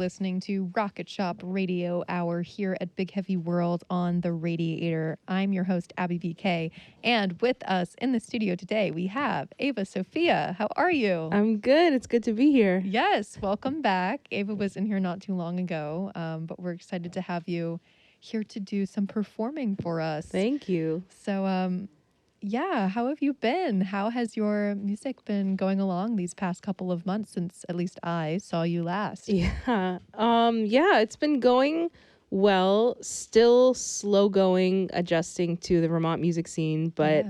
listening to Rocket Shop Radio Hour here at Big Heavy World on the Radiator. I'm your host, Abby BK, and with us in the studio today, we have Ava Sophia. How are you? I'm good. It's good to be here. Yes, welcome back. Ava was in here not too long ago, but we're excited to have you here to do some performing for us. Thank you. So, yeah, how have you been? How has your music been going along these past couple of months since at least I saw you last? Yeah, it's been going well, still slow going, adjusting to the Vermont music scene, but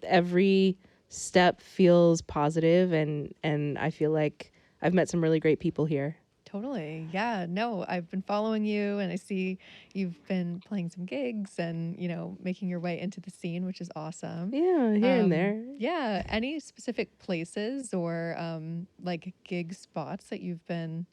every step feels positive and I feel like I've met some really great people here. Totally. Yeah. No, I've been following you and I see you've been playing some gigs and, making your way into the scene, which is awesome. Yeah, here and there. Yeah. Any specific places or like gig spots that you've been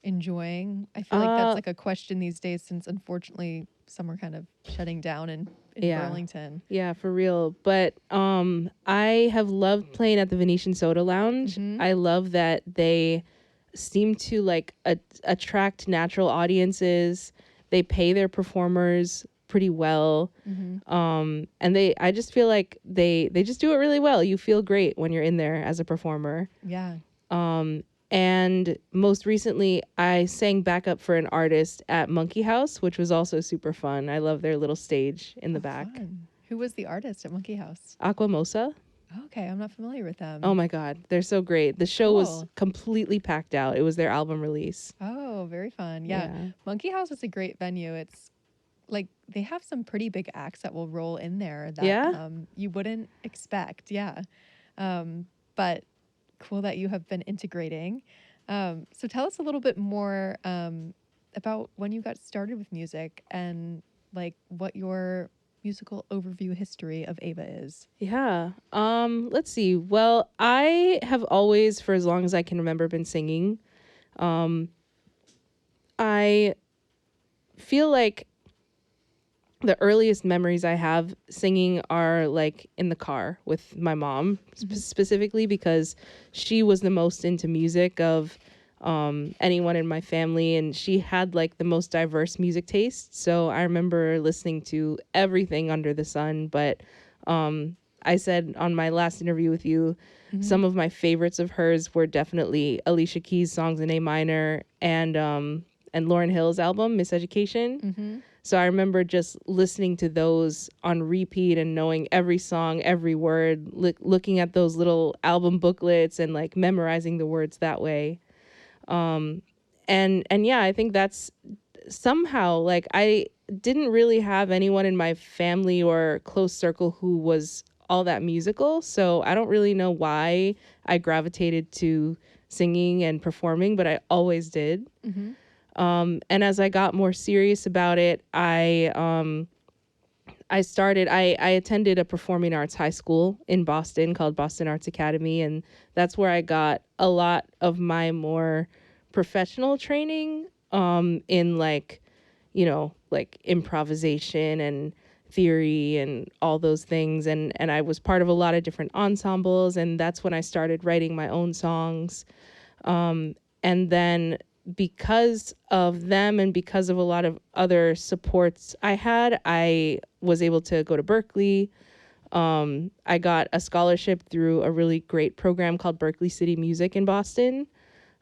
enjoying? I feel like that's like a question these days since unfortunately some are kind of shutting down in Burlington. Yeah, for real. But I have loved playing at the Venetian Soda Lounge. I love that they seem to like attract natural audiences. They pay their performers pretty well. And I just feel like they just do it really well. You feel great when you're in there as a performer. Yeah. And most recently, I sang backup for an artist at Monkey House, which was also super fun. I love their little stage in the back. Fun. Who was the artist at Monkey House? Aquamosa. Okay, I'm not familiar with them. Oh my God, they're so great. The show was completely packed out. It was their album release. Oh, very fun. Yeah. Monkey House is a great venue. It's like they have some pretty big acts that will roll in there that you wouldn't expect. Yeah. But cool that you have been integrating. So tell us a little bit more about when you got started with music and like what your musical overview history of Ava is. Yeah. Let's see. Well, I have always, for as long as I can remember, been singing. I feel like the earliest memories I have singing are like in the car with my mom, specifically because she was the most into music of anyone in my family, and she had like the most diverse music taste. So I remember listening to everything under the sun. But I said on my last interview with you, some of my favorites of hers were definitely Alicia Keys' songs in A minor and Lauryn Hill's album Miseducation. So I remember just listening to those on repeat and knowing every song, every word, looking at those little album booklets and like memorizing the words that way. And yeah, I think that's somehow like I didn't really have anyone in my family or close circle who was all that musical. So I don't really know why I gravitated to singing and performing, but I always did. And as I got more serious about it, I attended a performing arts high school in Boston called Boston Arts Academy. And that's where I got a lot of my more professional training in like improvisation and theory and all those things. And I was part of a lot of different ensembles. And that's when I started writing my own songs. And then because of them and because of a lot of other supports I was able to go to Berkeley. I got a scholarship through a really great program called Berkeley City Music in Boston.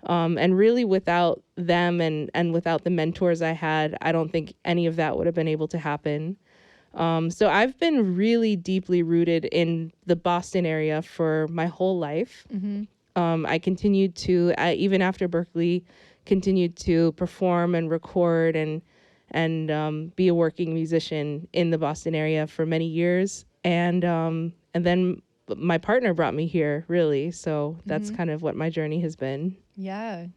And really without them and without the mentors I had, I don't think any of that would have been able to happen. So I've been really deeply rooted in the Boston area for my whole life. I continued to, even after Berkeley, continued to perform and record and be a working musician in the Boston area for many years. And then my partner brought me here, really. So that's kind of what my journey has been. Yeah.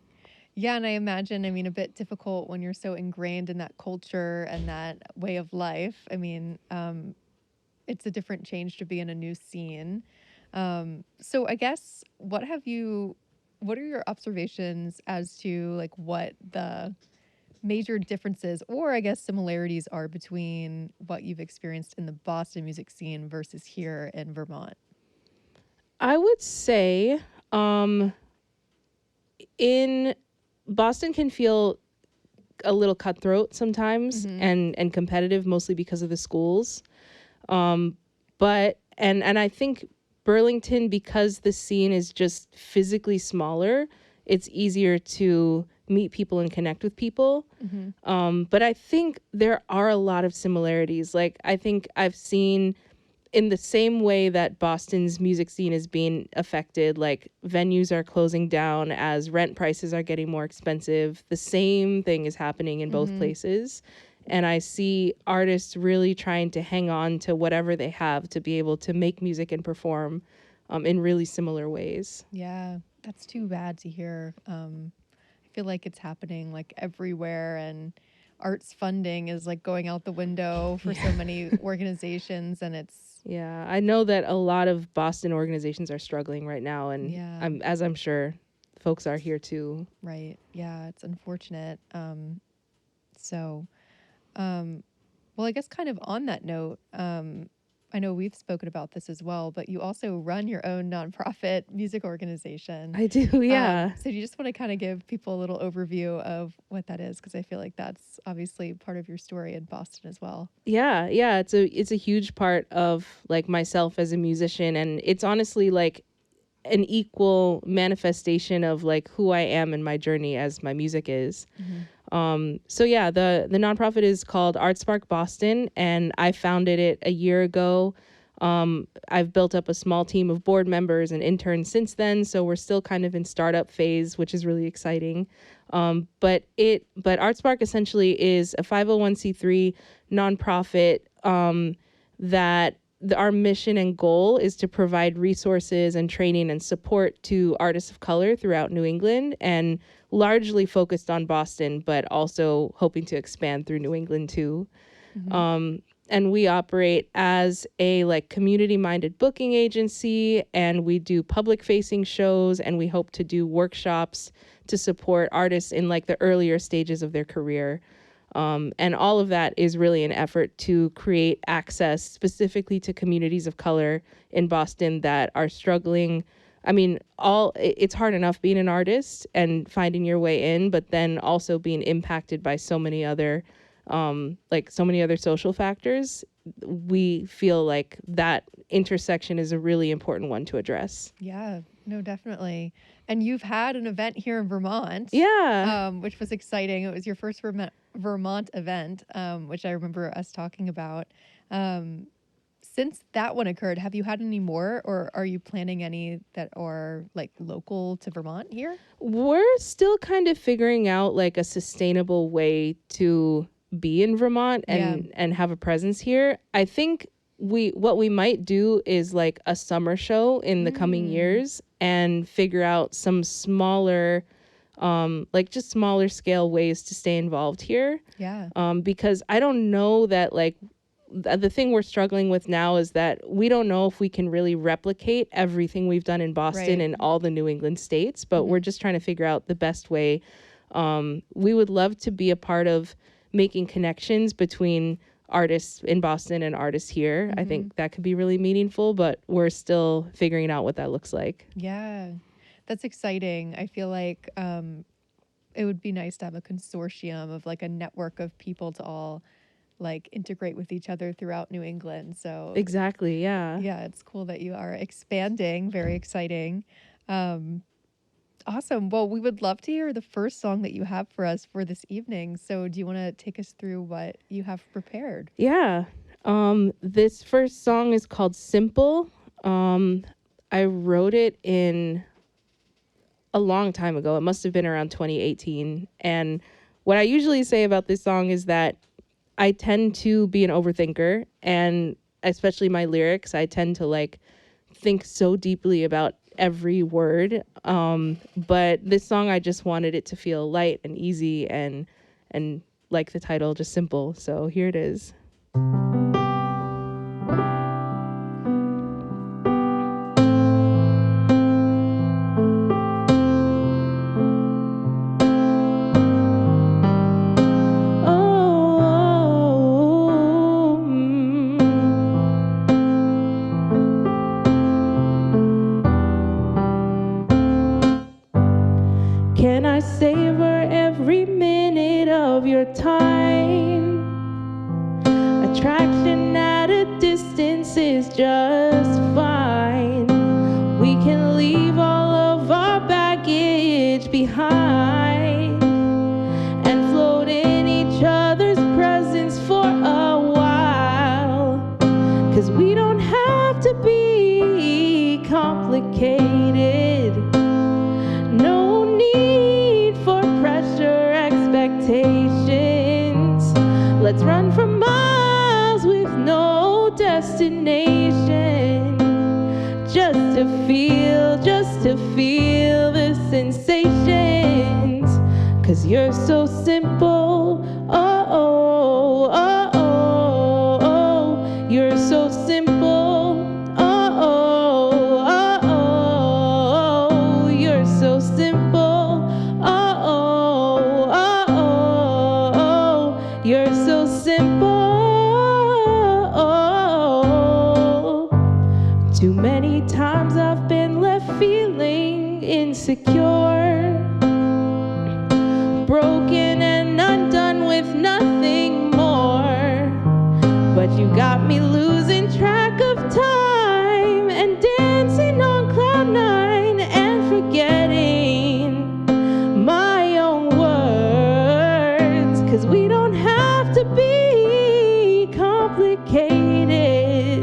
Yeah, and I imagine, a bit difficult when you're so ingrained in that culture and that way of life. It's a different change to be in a new scene. So I guess what are your observations as to like what the major differences or I guess similarities are between what you've experienced in the Boston music scene versus here in Vermont? I would say in Boston can feel a little cutthroat sometimes and competitive, mostly because of the schools. But I think Burlington, because the scene is just physically smaller, it's easier to meet people and connect with people. But I think there are a lot of similarities. Like, I think I've seen, in the same way that Boston's music scene is being affected, like venues are closing down as rent prices are getting more expensive. The same thing is happening in both places. And I see artists really trying to hang on to whatever they have to be able to make music and perform in really similar ways. Yeah, that's too bad to hear. I feel like it's happening like everywhere, and arts funding is like going out the window for so many organizations, and it's... Yeah, I know that a lot of Boston organizations are struggling right now, and I'm sure folks are here too. Right. Yeah, it's unfortunate. Well, I guess kind of on that note, I know we've spoken about this as well, but you also run your own nonprofit music organization. I do, yeah. So do you just want to kind of give people a little overview of what that is? Because I feel like that's obviously part of your story in Boston as well. Yeah, it's a huge part of like myself as a musician, and it's honestly like an equal manifestation of like who I am in my journey as my music is. So yeah, the nonprofit is called Art Spark Boston, and I founded it a year ago. I've built up a small team of board members and interns since then, so we're still kind of in startup phase, which is really exciting. But Art Spark essentially is a 501c3 nonprofit that our mission and goal is to provide resources and training and support to artists of color throughout New England, and largely focused on Boston, but also hoping to expand through New England too. And we operate as a like community-minded booking agency, and we do public-facing shows, and we hope to do workshops to support artists in like the earlier stages of their career. And all of that is really an effort to create access specifically to communities of color in Boston that are struggling. I mean, it's hard enough being an artist and finding your way in, but then also being impacted by so many other social factors. We feel like that intersection is a really important one to address. Yeah, no, definitely. And you've had an event here in Vermont. Yeah. Which was exciting. It was your first Vermont event, which I remember us talking about. Since that one occurred, have you had any more, or are you planning any that are like local to Vermont here? We're still kind of figuring out like a sustainable way to be in Vermont and have a presence here. I think what we might do is like a summer show in the coming years and figure out some smaller just smaller scale ways to stay involved here. Yeah. Because I don't know that like the thing we're struggling with now is that we don't know if we can really replicate everything we've done in Boston and all the New England states, but we're just trying to figure out the best way. We would love to be a part of making connections between artists in Boston and artists here. I think that could be really meaningful, but we're still figuring out what that looks like. Yeah, that's exciting. I feel like it would be nice to have a consortium of like a network of people to all like integrate with each other throughout New England. So exactly, yeah. Yeah, it's cool that you are expanding. Very exciting. Awesome. Well, we would love to hear the first song that you have for us for this evening. So do you want to take us through what you have prepared? Yeah. This first song is called Simple. I wrote it in a long time ago. It must have been around 2018. And what I usually say about this song is that I tend to be an overthinker, and especially my lyrics, I tend to like think so deeply about every word. But this song, I just wanted it to feel light and easy and like the title, just simple. So here it is. Can I savor just to feel the sensations. 'Cause you're so simple, oh, oh, oh, oh, oh. You're so simple, oh, oh, oh, oh. You're so simple, oh, oh, oh, oh, oh. You're so simple. Too many times I've been left feeling insecure, broken and undone with nothing more. But you got me losing track of time and dancing on cloud nine and forgetting my own words. 'Cause we don't have to be complicated.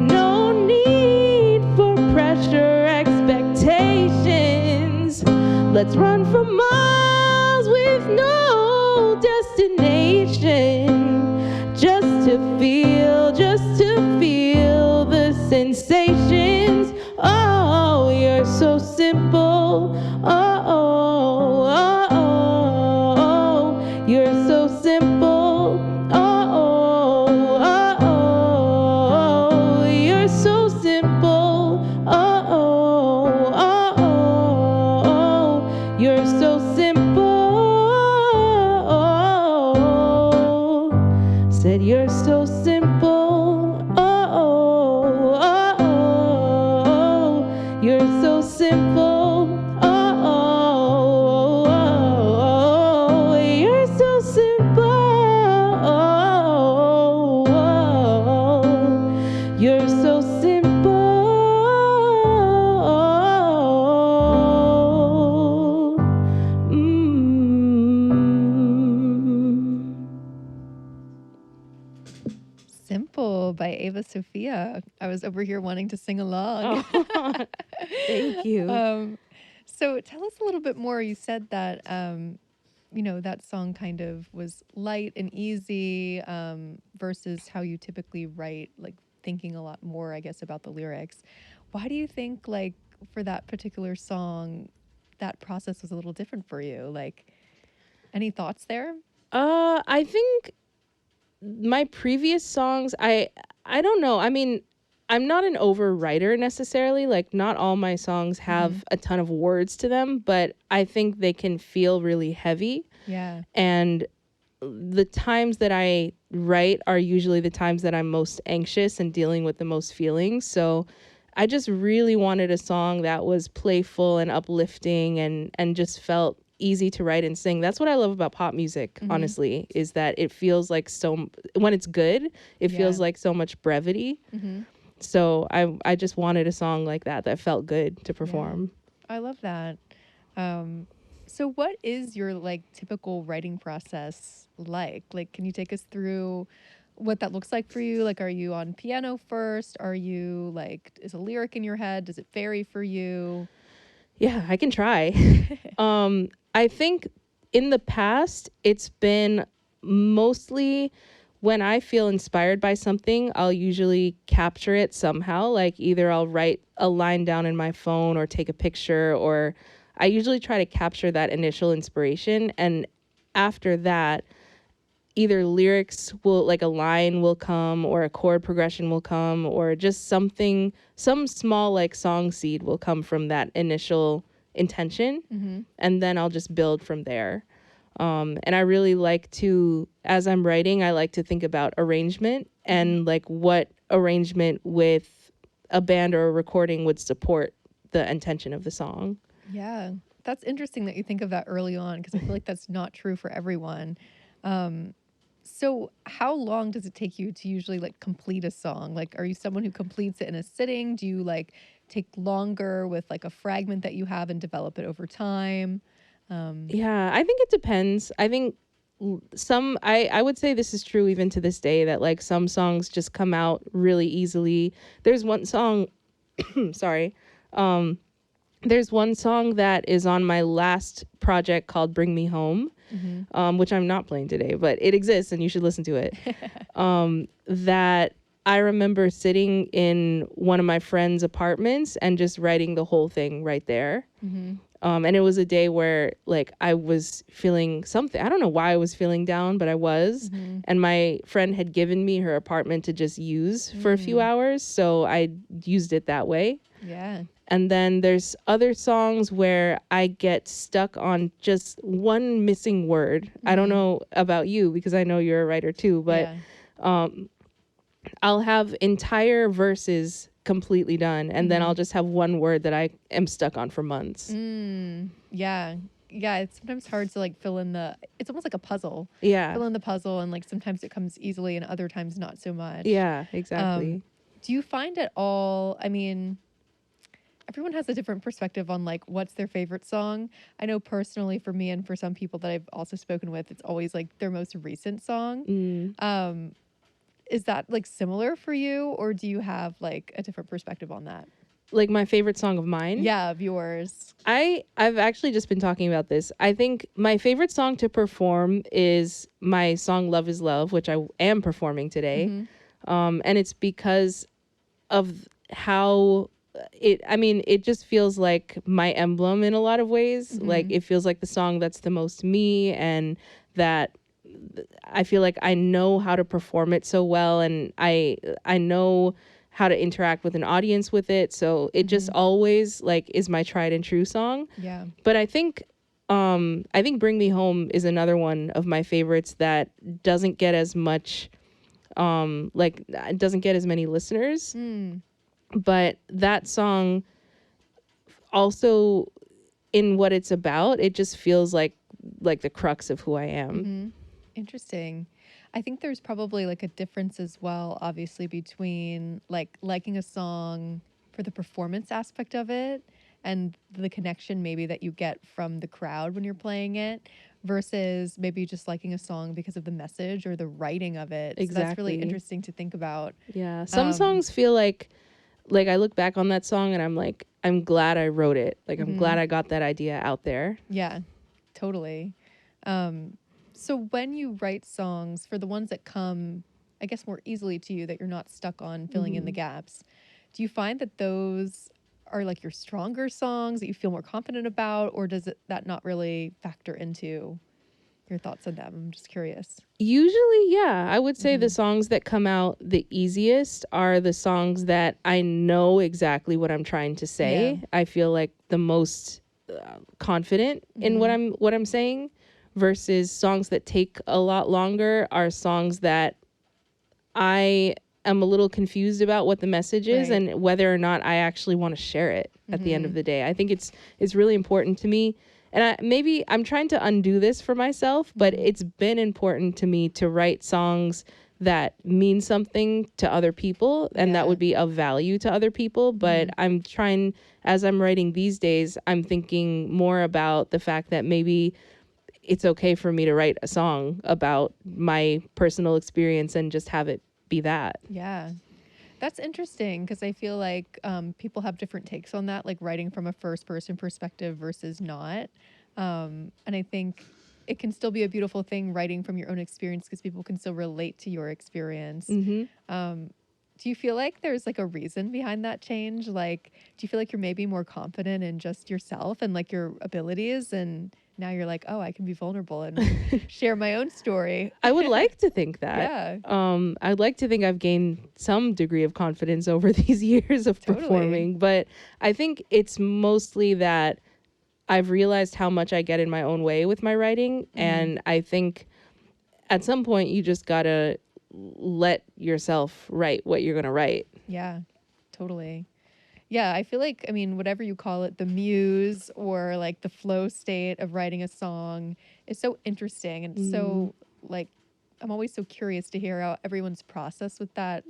No need for pressure, expectations. Let's run for miles with no destination. Just to feel the sensations. Oh, you're so simple. Oh, oh, oh, oh, oh. You're so simple. Oh, oh, oh, oh. You're so simple. Oh, oh, oh, oh. You're so simple. Said you're so simple. Oh, oh, oh, oh. You're so simple. Oh, oh, oh, oh. You're so simple. Oh, oh, oh. You're so simple. Simple by Ava Sophia. I was over here wanting to sing along. Oh, thank you. So tell us a little bit more. You said that, that song kind of was light and easy versus how you typically write, like thinking a lot more, I guess, about the lyrics. Why do you think, like, for that particular song, that process was a little different for you? Like, any thoughts there? I think my previous songs, I don't know. I mean, I'm not an overwriter necessarily. Like, not all my songs have a ton of words to them, but I think they can feel really heavy. Yeah. And the times that I write are usually the times that I'm most anxious and dealing with the most feelings. So I just really wanted a song that was playful and uplifting and just felt easy to write and sing. That's what I love about pop music, honestly, is that it feels like when it's good, it feels like so much brevity. So I just wanted a song like that felt good to perform. Yeah. I love that. So what is your like typical writing process like? Like, can you take us through what that looks like for you? Like, are you on piano first? Are you like, is a lyric in your head? Does it vary for you? Yeah, I can try. I think in the past, it's been mostly when I feel inspired by something, I'll usually capture it somehow. Like, either I'll write a line down in my phone or take a picture, or I usually try to capture that initial inspiration. And after that, either lyrics will, like a line will come, or a chord progression will come, or just some small like song seed will come from that initial intention. And then I'll just build from there. And I really like to, as I'm writing, I like to think about arrangement and like what arrangement with a band or a recording would support the intention of the song. Yeah, that's interesting that you think of that early on, because I feel like that's not true for everyone. So how long does it take you to usually like complete a song? Like, are you someone who completes it in a sitting? Do you like take longer with like a fragment that you have and develop it over time? Yeah, I think it depends. I think I would say this is true even to this day, that like some songs just come out really easily. There's one song, sorry. There's one song that is on my last project called Bring Me Home, which I'm not playing today, but it exists and you should listen to it. That I remember sitting in one of my friend's apartments and just writing the whole thing right there. Mm-hmm. And it was a day where like I was feeling something. I don't know why I was feeling down, but I was. Mm-hmm. And my friend had given me her apartment to just use for a few hours. So I used it that way. Yeah. And then there's other songs where I get stuck on just one missing word. I don't know about you because I know you're a writer too, but I'll have entire verses completely done, and then I'll just have one word that I am stuck on for months. Yeah. Yeah, it's sometimes hard to like fill in it's almost like a puzzle. Yeah. Fill in the puzzle, and like sometimes it comes easily and other times not so much. Yeah, exactly. Do you find at all, I mean, everyone has a different perspective on like what's their favorite song. I know personally for me and for some people that I've also spoken with, it's always like their most recent song. Is that like similar for you, or do you have like a different perspective on that? Like my favorite song of mine? Yeah, of yours. I've actually just been talking about this. I think my favorite song to perform is my song Love is Love, which I am performing today. And it's because of how it just feels like my emblem in a lot of ways. Like it feels like the song that's the most me, and that I feel like I know how to perform it so well, and I know how to interact with an audience with it. So it just always like is my tried and true song. Yeah. But I think Bring Me Home is another one of my favorites that doesn't get as much it doesn't get as many listeners. But that song also, in what it's about, it just feels like the crux of who I am. Interesting. I think there's probably like a difference as well, obviously, between like liking a song for the performance aspect of it and the connection maybe that you get from the crowd when you're playing it versus maybe just liking a song because of the message or the writing of it. Exactly. So that's really interesting to think about. Yeah. Some songs feel like I look back on that song and I'm like, I'm glad I wrote it. Like, I'm glad I got that idea out there. Yeah, totally. So when you write songs, for the ones that come, I guess, more easily to you, that you're not stuck on filling in the gaps, do you find that those are like your stronger songs that you feel more confident about, or does that not really factor into your thoughts on them? I'm just curious. Usually, yeah. I would say the songs that come out the easiest are the songs that I know exactly what I'm trying to say. Yeah. I feel like the most confident in what I'm saying, versus songs that take a lot longer are songs that I am a little confused about what the message is and whether or not I actually want to share it at the end of the day. I think it's really important to me. And maybe I'm trying to undo this for myself, but it's been important to me to write songs that mean something to other people and that would be of value to other people. But I'm trying, as I'm writing these days, I'm thinking more about the fact that maybe it's okay for me to write a song about my personal experience and just have it be that. Yeah. That's interesting because I feel like people have different takes on that, like writing from a first person perspective versus not. And I think it can still be a beautiful thing writing from your own experience because people can still relate to your experience. Do you feel like there's like a reason behind that change? Like, do you feel like you're maybe more confident in just yourself and like your abilities, and now you're like, oh, I can be vulnerable and share my own story? I would like to think that. Yeah. I'd like to think I've gained some degree of confidence over these years of performing, but I think it's mostly that I've realized how much I get in my own way with my writing. And I think at some point you just gotta let yourself write what you're gonna write. Yeah, totally. Yeah, I feel like, I mean, whatever you call it, the muse or like the flow state of writing a song is so interesting. And so like, I'm always so curious to hear how everyone's process with that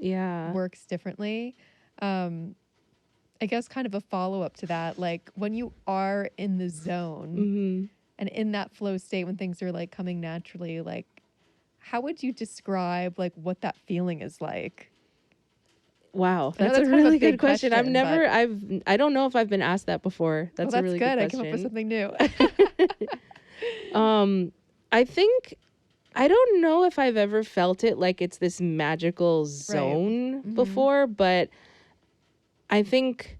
works differently. I guess kind of a follow up to that, like when you are in the zone and in that flow state when things are like coming naturally, like how would you describe like what that feeling is like? Wow, that's a really good question. I don't know if I've been asked that before. That's a really good question. I came up with something new. I think I don't know if I've ever felt it like it's this magical zone before, but I think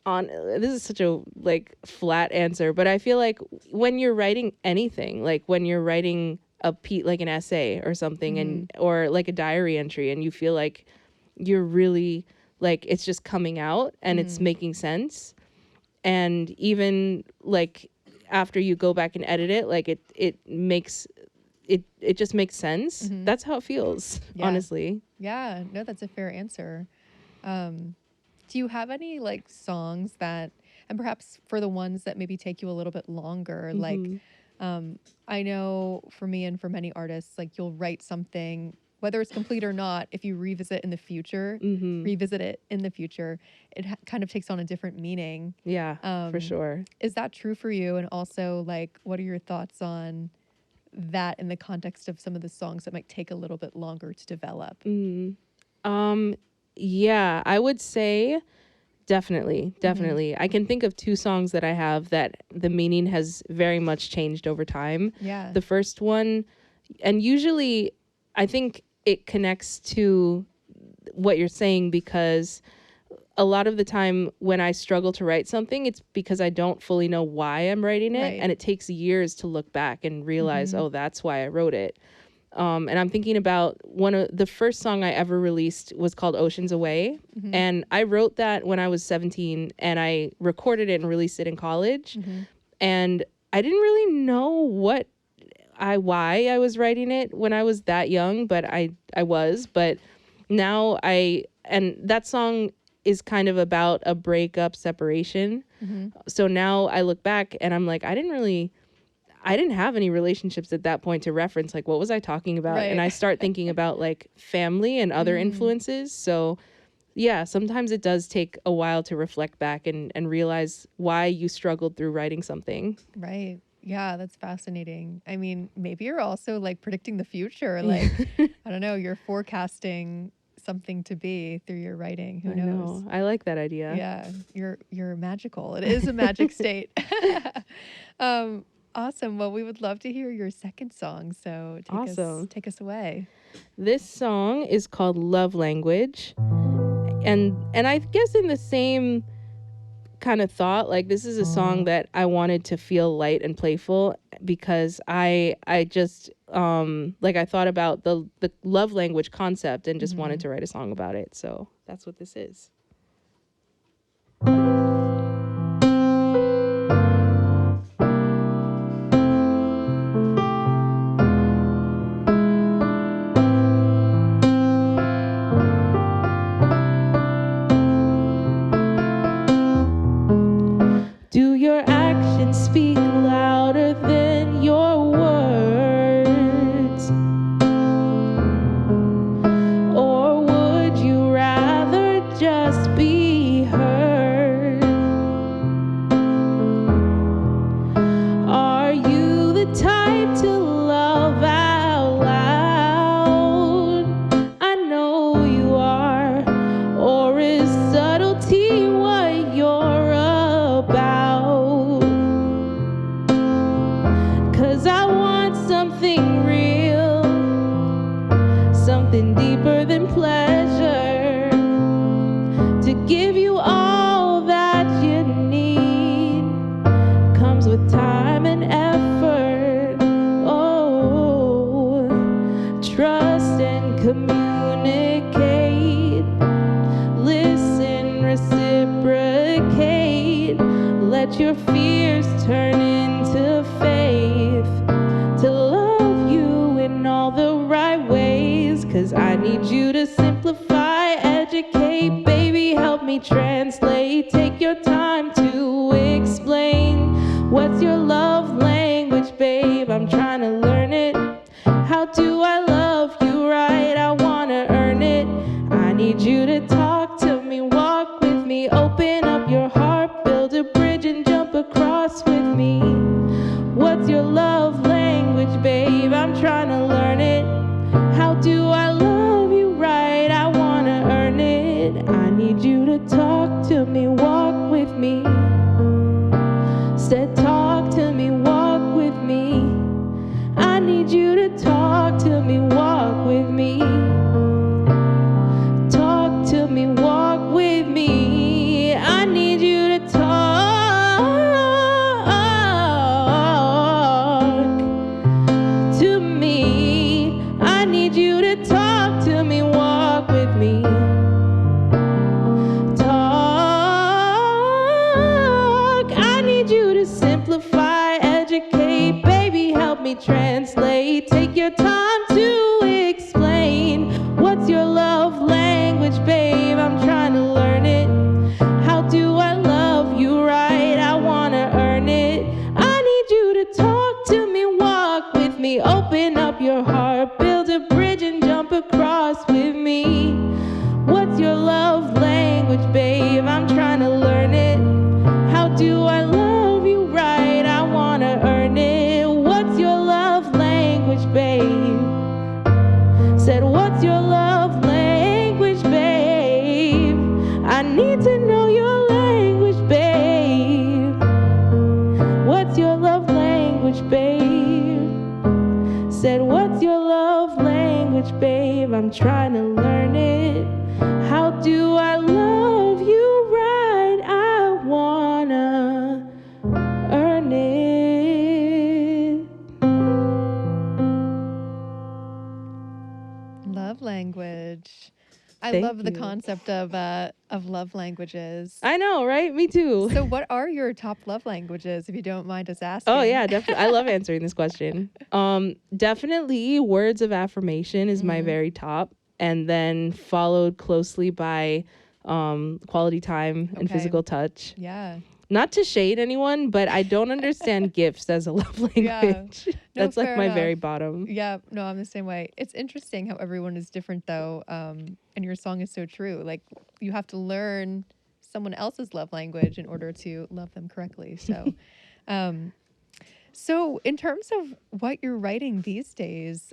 this is such a like flat answer, but I feel like when you're writing anything, like when you're writing like an essay or something and or like a diary entry, and you feel like you're really like it's just coming out and it's making sense, and even like after you go back and edit it, like it makes it just makes sense. That's how it feels, honestly. Yeah, no, that's a fair answer. Do you have any like songs that, and perhaps for the ones that maybe take you a little bit longer, like I know for me and for many artists, like you'll write something, whether it's complete or not, if you revisit it in the future, it kind of takes on a different meaning. Yeah, for sure. Is that true for you? And also, like, what are your thoughts on that in the context of some of the songs that might take a little bit longer to develop? Yeah, I would say definitely. I can think of 2 songs that I have that the meaning has very much changed over time. Yeah. The first one, and usually I think it connects to what you're saying, because a lot of the time when I struggle to write something, it's because I don't fully know why I'm writing it. And it takes years to look back and realize, oh, that's why I wrote it. And I'm thinking about one of the first song I ever released was called Oceans Away. And I wrote that when I was 17, and I recorded it and released it in college. And I didn't really know why I was writing it when I was that young, but I was. But now and that song is kind of about a breakup, separation. So now I look back and I'm like, I didn't have any relationships at that point to reference, like, what was I talking about? And I start thinking about like family and other influences. So yeah, sometimes it does take a while to reflect back and realize why you struggled through writing something. Right. Yeah, that's fascinating. I mean, maybe you're also like predicting the future. Like, I don't know, you're forecasting something to be through your writing. Who knows? I like that idea. Yeah, you're magical. It is a magic state. Awesome. Well, we would love to hear your second song. So take us away. This song is called Love Language. And I guess in the same kind of thought, like, this is a song that I wanted to feel light and playful, because I just like I thought about the love language concept and just wanted to write a song about it. So that's what this is. Do your actions speak louder than your words? Or would you rather just be heard? Are you the type to love out loud? I know you are. Or is subtlety what you're about? 'Cause I want something real, something deeper than pleasure, to give you all that you need. Comes with time and effort. Oh, trust and communicate. Listen, reciprocate. Let your fears turn into faith, to love you in all the right ways. 'Cause I need you to simplify, educate, baby, help me translate. Take your time to explain. What's your love language, babe? I'm trying to learn it. How do I love you right? I wanna earn it. I need you to talk to me, walk with me, open up your heart, build a bridge and jump across with me. What's your love language, babe? I'm trying to learn it. How do I love you right? I wanna earn it. I need you to talk to me, walk with me. Said talk to me, walk with me. I need you to talk I'm trying to learn it. How do I love you right? I wanna earn it. Love language. I Thank love the you. concept of love languages. I know, right? Me too. So what are your top love languages, if you don't mind us asking? Oh yeah, definitely. I love answering this question. Definitely words of affirmation is my very top, and then followed closely by quality time and physical touch. Yeah. Not to shade anyone, but I don't understand gifts as a love language. Yeah. No, That's like my enough. very bottom. Yeah, no, I'm the same way. It's interesting how everyone is different though. And your song is so true. Like you have to learn someone else's love language in order to love them correctly. So so in terms of what you're writing these days,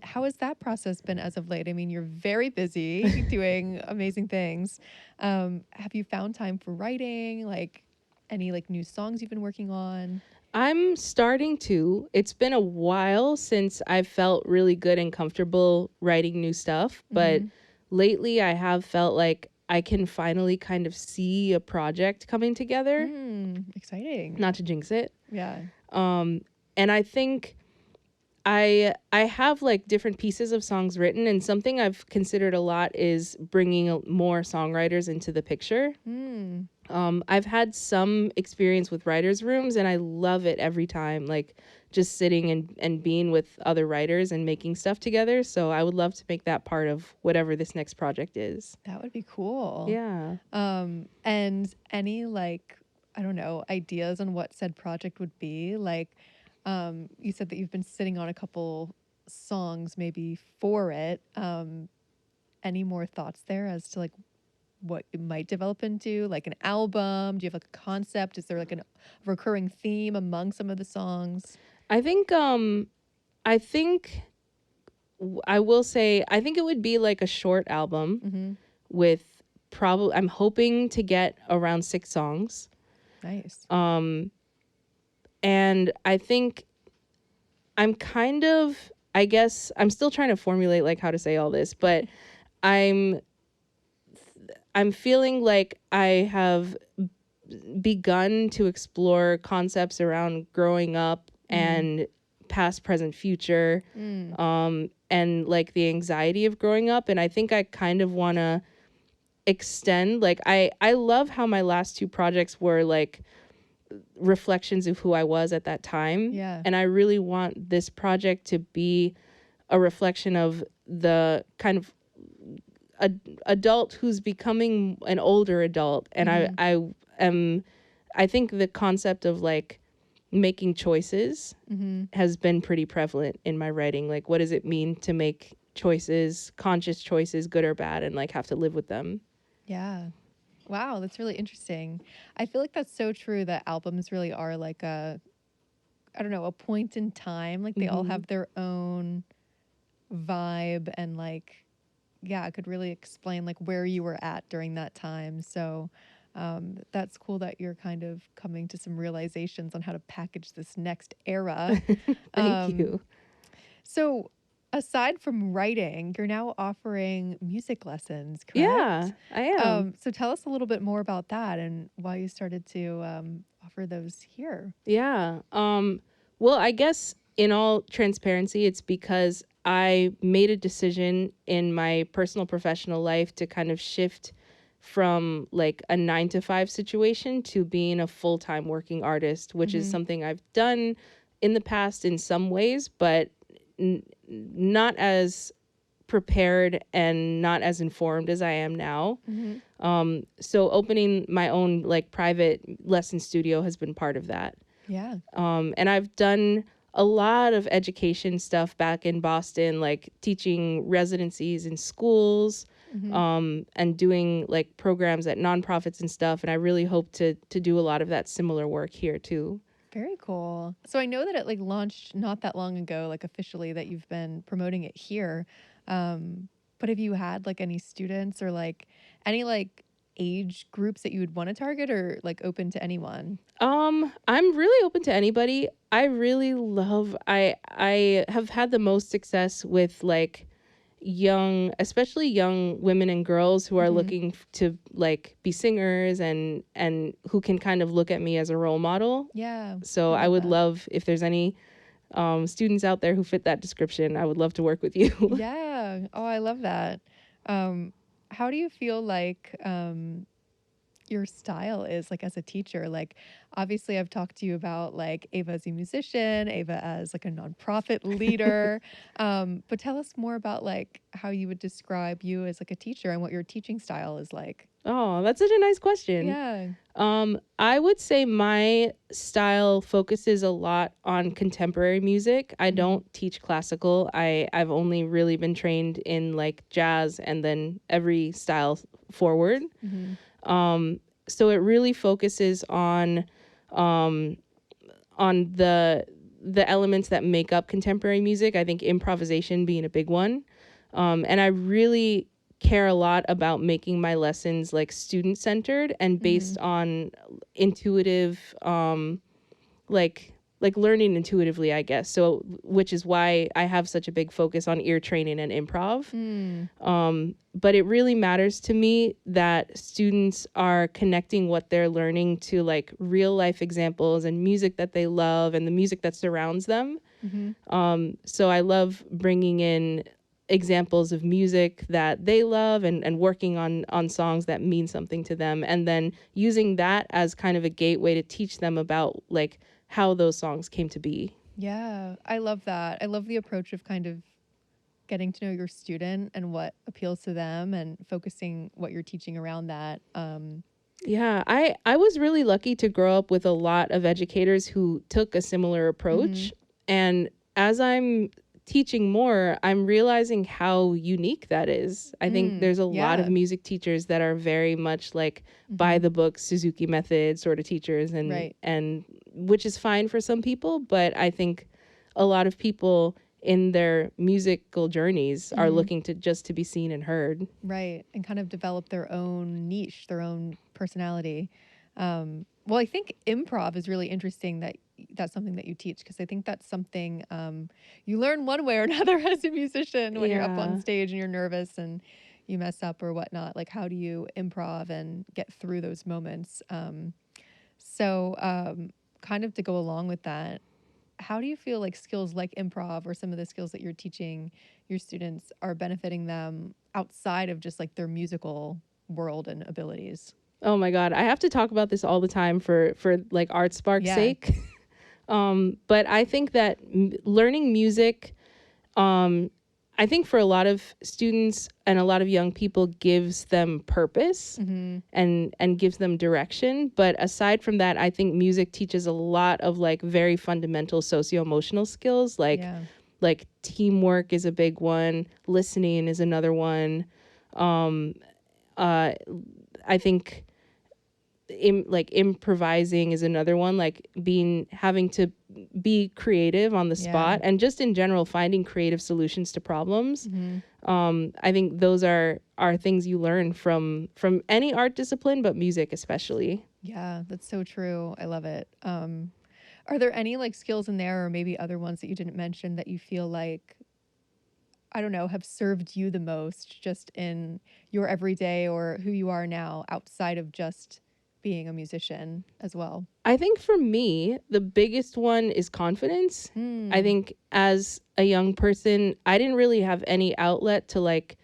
how has that process been as of late? I mean, you're very busy doing amazing things. Have you found time for writing? Like any like new songs you've been working on? I'm starting to. It's been a while since I've felt really good and comfortable writing new stuff, but lately I have felt like I can finally kind of see a project coming together. Exciting. Not to jinx it. Yeah. And I think I have like different pieces of songs written, and something I've considered a lot is bringing more songwriters into the picture. I've had some experience with writers' rooms, and I love it every time, like just sitting and being with other writers and making stuff together. So I would love to make that part of whatever this next project is. That would be cool. Yeah. And any like, I don't know, ideas on what said project would be? Like, you said that you've been sitting on a couple songs maybe for it. Any more thoughts there as to like what it might develop into, like an album? Do you have like a concept? Is there like a recurring theme among some of the songs? I think I will say I think it would be like a short album with probably I'm hoping to get around 6 songs. Nice. And I think I guess I'm still trying to formulate like how to say all this, but I'm feeling like I have begun to explore concepts around growing up and past, present, future, and like the anxiety of growing up. And I think I kind of want to extend, like I love how my last 2 projects were like reflections of who I was at that time. Yeah. And I really want this project to be a reflection of the kind of adult who's becoming an older adult. And I think the concept of like making choices has been pretty prevalent in my writing. Like, what does it mean to make choices, conscious choices, good or bad, and like have to live with them? Yeah. Wow, that's really interesting. I feel like that's so true that albums really are like a, I don't know, a point in time. Like they all have their own vibe and like, yeah, it could really explain like where you were at during that time. So that's cool that you're kind of coming to some realizations on how to package this next era. Thank you. So aside from writing, you're now offering music lessons, correct? Yeah, I am. So tell us a little bit more about that and why you started to offer those here. Yeah. Well, I guess in all transparency, it's because I made a decision in my personal professional life to kind of shift from like a 9-to-5 situation to being a full-time working artist, which is something I've done in the past in some ways, but not as prepared and not as informed as I am now. So opening my own like private lesson studio has been part of that. Yeah. And I've done a lot of education stuff back in Boston, like teaching residencies in schools, and doing like programs at nonprofits and stuff. And I really hope to do a lot of that similar work here too. Very cool. So I know that it like launched not that long ago, like officially that you've been promoting it here. But have you had like any students or like any like age groups that you would want to target or like open to anyone? I'm really open to anybody. I really love I have had the most success with like especially young women and girls who are looking to like be singers and who can kind of look at me as a role model. Yeah. So I would love, if there's any students out there who fit that description, I would love to work with you. Yeah. Oh, I love that. How do you feel like your style is like as a teacher? Like, obviously I've talked to you about like Ava as a musician, Ava as like a nonprofit leader. But tell us more about like how you would describe you as like a teacher and what your teaching style is like. Oh, that's such a nice question. Yeah. I would say my style focuses a lot on contemporary music. I don't teach classical. I've only really been trained in like jazz and then every style forward. So it really focuses um, on the elements that make up contemporary music. I think improvisation being a big one. And I really care a lot about making my lessons like student centered and based on intuitive, like learning intuitively, I guess. So, which is why I have such a big focus on ear training and improv. But it really matters to me that students are connecting what they're learning to like real life examples and music that they love and the music that surrounds them. So I love bringing in examples of music that they love and working on songs that mean something to them, and then using that as kind of a gateway to teach them about like how those songs came to be. Yeah, I love that. I love the approach of kind of getting to know your student and what appeals to them and focusing what you're teaching around that. Yeah, I was really lucky to grow up with a lot of educators who took a similar approach. And as I'm teaching more, I'm realizing how unique that is. I think there's a lot of music teachers that are very much like by the book Suzuki method sort of teachers, and which is fine for some people, but I think a lot of people in their musical journeys are looking to just to be seen and heard. Right. And kind of develop their own niche, their own personality. Well, I think improv is really interesting that that's something that you teach, because I think that's something you learn one way or another as a musician when you're up on stage and you're nervous and you mess up or whatnot. Like, how do you improv and get through those moments? So kind of to go along with that, how do you feel like skills like improv or some of the skills that you're teaching your students are benefiting them outside of just like their musical world and abilities? Oh my God, I have to talk about this all the time for like Art Spark's sake. But I think that learning music, I think for a lot of students and a lot of young people gives them purpose and gives them direction. But aside from that, I think music teaches a lot of like very fundamental socio-emotional skills, like teamwork is a big one, listening is another one. I think like improvising is another one, like having to be creative on the spot, and just in general finding creative solutions to problems. I think those are things you learn from any art discipline, but music especially. Yeah, that's so true. I love it. Are there any like skills in there or maybe other ones that you didn't mention that you feel like, I don't know, have served you the most just in your everyday or who you are now outside of just being a musician as well? I think for me, the biggest one is confidence. I think as a young person, I didn't really have any outlet to like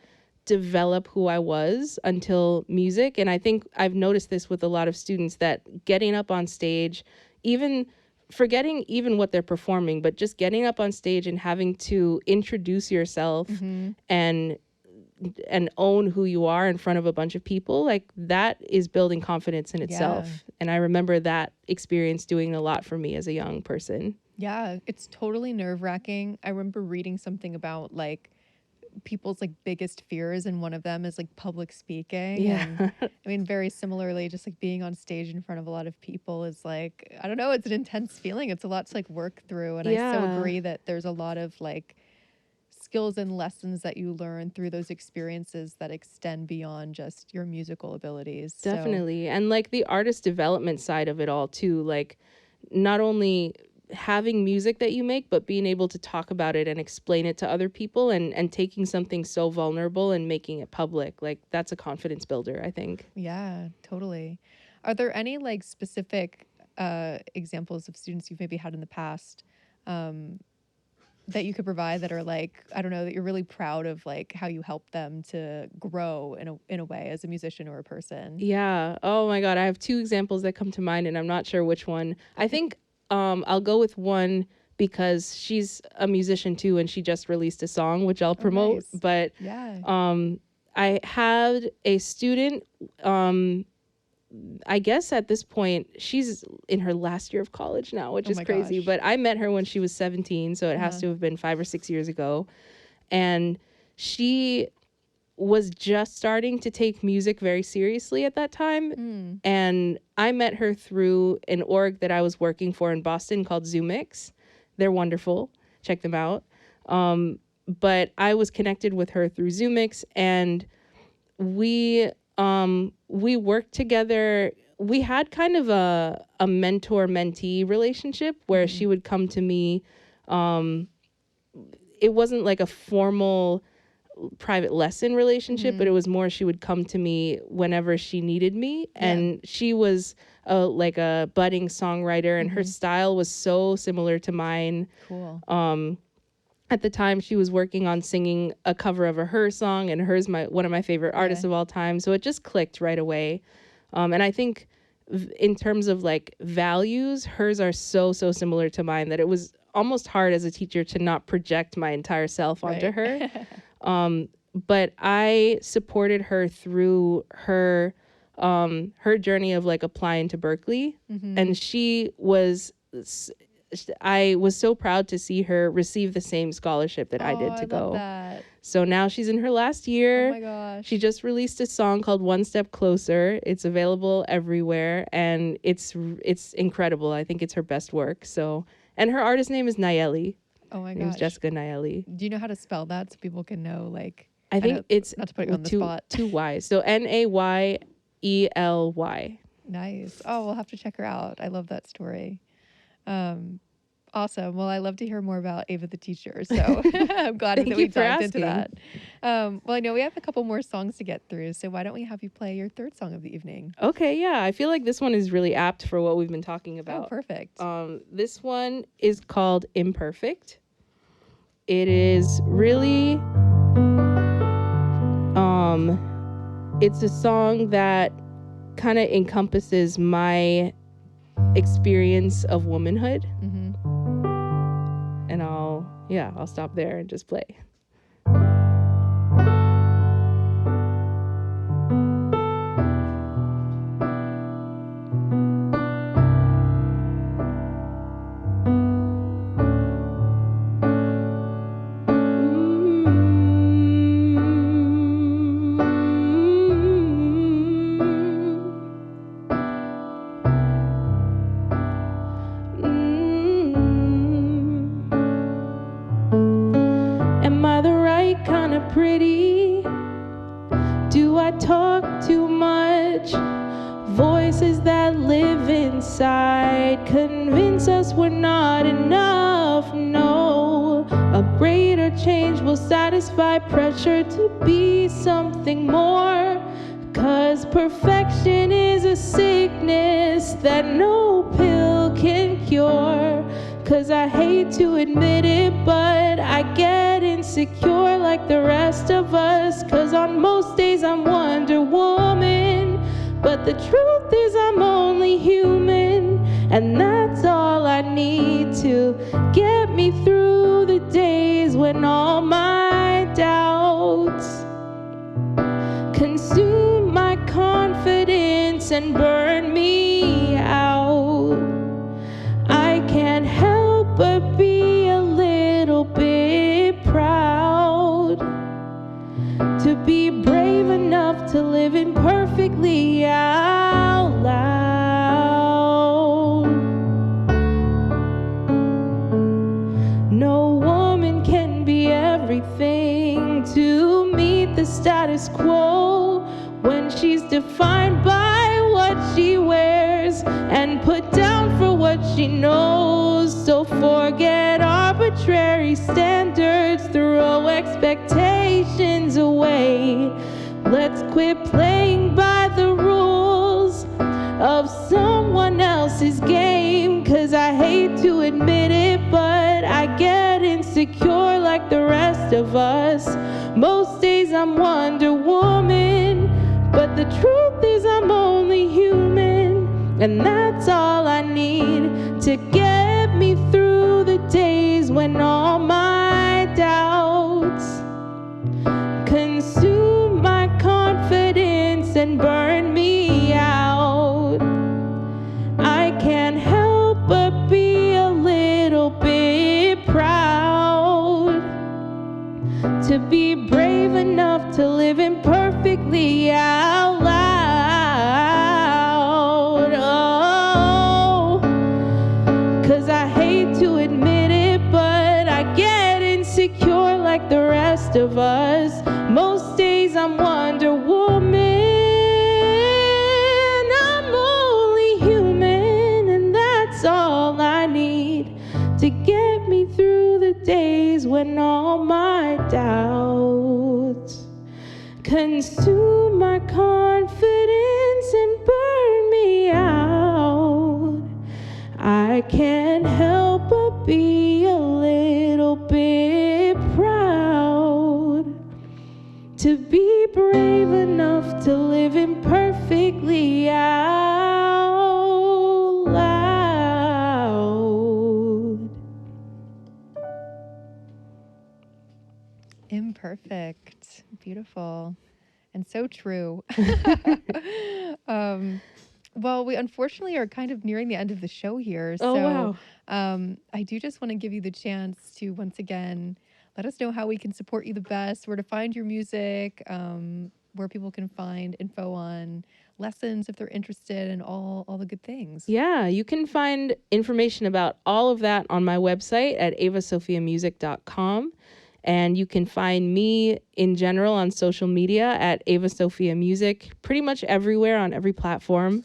develop who I was until music. And I think I've noticed this with a lot of students, that getting up on stage, even forgetting even what they're performing, but just getting up on stage and having to introduce yourself and own who you are in front of a bunch of people, like that is building confidence in itself. And I remember that experience doing a lot for me as a young person. Yeah, it's totally nerve-wracking. I remember reading something about like people's like biggest fears, and one of them is like public speaking. And I mean, very similarly, just like being on stage in front of a lot of people is like, I don't know, it's an intense feeling. It's a lot to like work through. And I so agree that there's a lot of like skills and lessons that you learn through those experiences that extend beyond just your musical abilities. Definitely. And like the artist development side of it all too, like not only having music that you make, but being able to talk about it and explain it to other people, and taking something so vulnerable and making it public, like that's a confidence builder, I think. Yeah, totally. Are there any like specific examples of students you've maybe had in the past that you could provide that are like, I don't know, that you're really proud of, like how you helped them to grow in a way as a musician or a person? Yeah. Oh my God. I have two examples that come to mind, and I'm not sure which one. I think I'll go with one because she's a musician too, and she just released a song, which I'll promote. Nice. But I had a student, I guess at this point, she's in her last year of college now, which is crazy. Gosh. But I met her when she was 17, so it has to have been 5 or 6 years ago. And she was just starting to take music very seriously at that time. And I met her through an org that I was working for in Boston called Zoomix. They're wonderful. Check them out. But I was connected with her through Zoomix, and we worked together. We had kind of a mentor-mentee relationship where she would come to me. It wasn't like a formal private lesson relationship, but it was more she would come to me whenever she needed me. And she was like a budding songwriter, and her style was so similar to mine. Cool. At the time, she was working on singing a cover of a Her song, and Her's one of my favorite artists of all time. So it just clicked right away. And I think in terms of like values, hers are so similar to mine that it was almost hard as a teacher to not project my entire self onto her. But I supported her through her journey of like applying to Berklee. And I was so proud to see her receive the same scholarship that I did to go. Love that. So now she's in her last year. Oh my gosh. She just released a song called One Step Closer. It's available everywhere, and it's incredible. I think it's her best work. So, and her artist name is Nayeli. Oh my gosh. Her name's Jessica Nayeli. Do you know how to spell that so people can know, like, I think it's not to put you on the spot. Two Y's. So Nayely. Nice. Oh, we'll have to check her out. I love that story. Awesome. Well, I love to hear more about Ava the teacher, so I'm glad that we dived into that. Well, I know we have a couple more songs to get through, so why don't we have you play your third song of the evening? Okay, yeah. I feel like this one is really apt for what we've been talking about. Oh, perfect. This one is called Imperfect. It is really it's a song that kind of encompasses my experience of womanhood. And I'll stop there and just play. Pretty? Do I talk too much? Voices that live inside convince us we're not enough. No, a greater change will satisfy pressure to be something more. 'Cause perfection is a sickness that no pill can cure. 'Cause I hate to admit it, but I get insecure like the rest of us. 'Cause on most days I'm Wonder Woman, but the truth is I'm only human. And that's all I need to get me through the days when all my doubts consume my confidence and burn me out. I can't help but be a little bit proud to be brave enough to live imperfectly out loud. No woman can be everything to meet the status quo when she's defined by what she wears and put down for what she knows. So forget arbitrary standards, throw expectations away. Let's quit playing by the rules of someone else's game, 'cause I hate to admit it, but I get insecure like the rest of us. Most days I'm Wonder Woman, but the truth is I'm only human, and that's all I need to get me through the days when all my doubts consume my confidence and burn me out. I can't help but be a little bit proud to be brave enough to live imperfectly out loud. Oh, 'cause I hate to admit it, but I get insecure like the rest of us. Most days I'm Wonder Woman, I'm only human, and that's all I need to get me through the days when all my doubts consume my confidence and burn me out. I can't help but be a little bit proud to be brave enough to live imperfectly out loud. Imperfect. Beautiful. And so true. Well, we unfortunately are kind of nearing the end of the show here. Oh, So wow. I do just want to give you the chance to once again let us know how we can support you the best, where to find your music, where people can find info on lessons if they're interested, and all the good things. Yeah, you can find information about all of that on my website at avasophiamusic.com. And you can find me in general on social media at Ava Sophia Music, pretty much everywhere on every platform.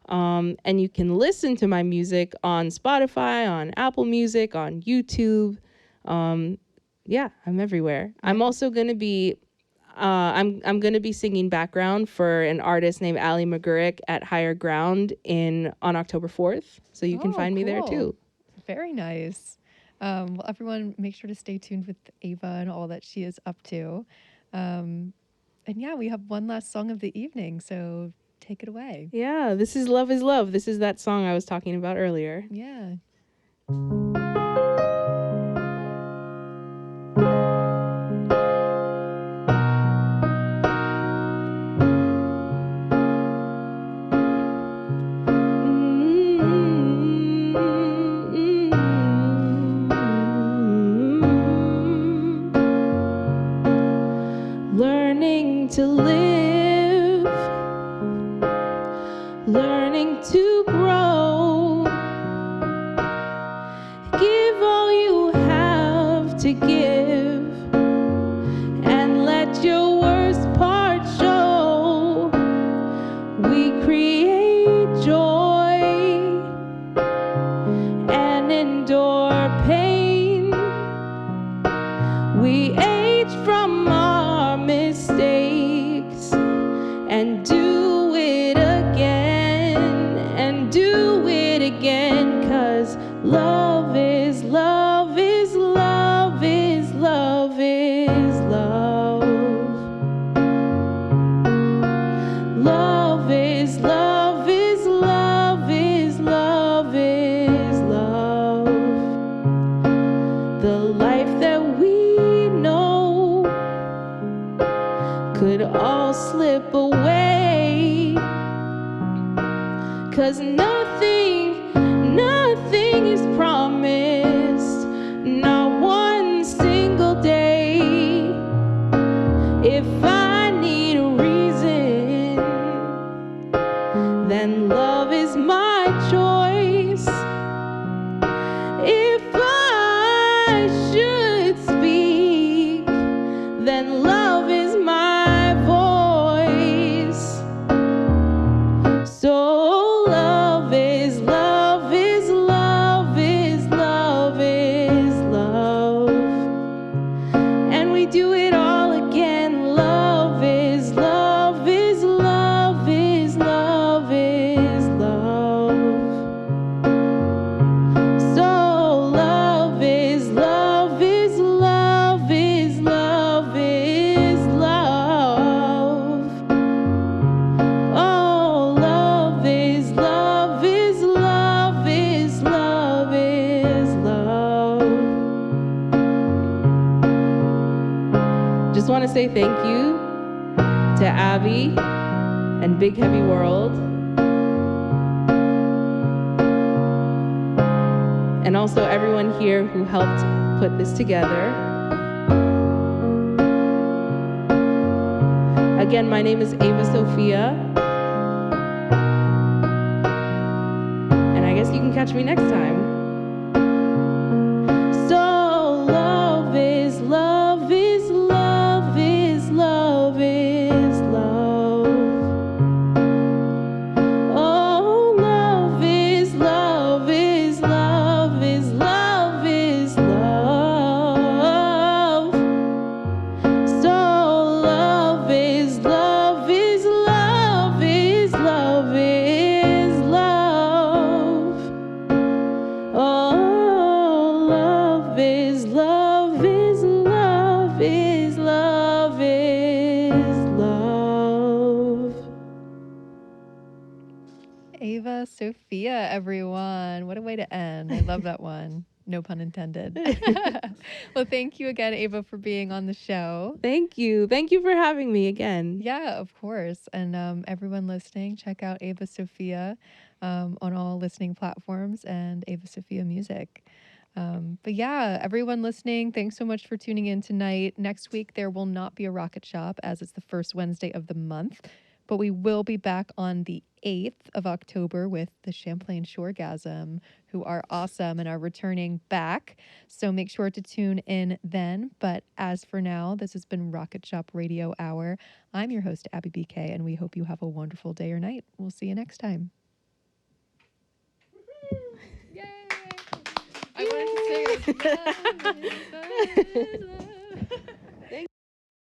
And you can listen to my music on Spotify, on Apple Music, on YouTube. Yeah, I'm everywhere. I'm also going to be I'm going to be singing background for an artist named Ali McGurrick at Higher Ground on October 4th. So you can find me there too. Very nice. Well, everyone, make sure to stay tuned with Ava and all that she is up to. And yeah, we have one last song of the evening, so take it away. Yeah, this is Love is Love. This is that song I was talking about earlier. Yeah. Learning to live, learning to grow, give all you have to give, and let your worst part show. We create joy and endure pain. We age from our mistakes and do it again and do it again, 'cause love is love is love is love is love. Love is love is love is love is love. The life that we know could all slip away, 'cause nothing is promised, not one single day. If I need a reason, then love is my choice. If I should speak, then love is my voice. So love is love is love is love is to say thank you to Abby and Big Heavy World, and also everyone here who helped put this together. Again, my name is Ava Sophia, and I guess you can catch me next time. So love is love is love is love is love. Oh, love is love is love is love is love. So love is love is love is love is love. Oh, love is love is love is love is love. Ava Sophia, everyone. What a way to end. I love that one. No pun intended. Well, thank you again, Ava, for being on the show. Thank you. Thank you for having me again. Yeah, of course. And everyone listening, check out Ava Sophia on all listening platforms and Ava Sophia Music. But yeah, everyone listening, thanks so much for tuning in tonight. Next week, there will not be a Rocket Shop as it's the first Wednesday of the month, but we will be back on the 8th of October with the Champlain Shoregasm, who are awesome and are returning back. So make sure to tune in then. But as for now, this has been Rocket Shop Radio Hour. I'm your host, Abby BK, and we hope you have a wonderful day or night. We'll see you next time. Yay! I wanted to say it.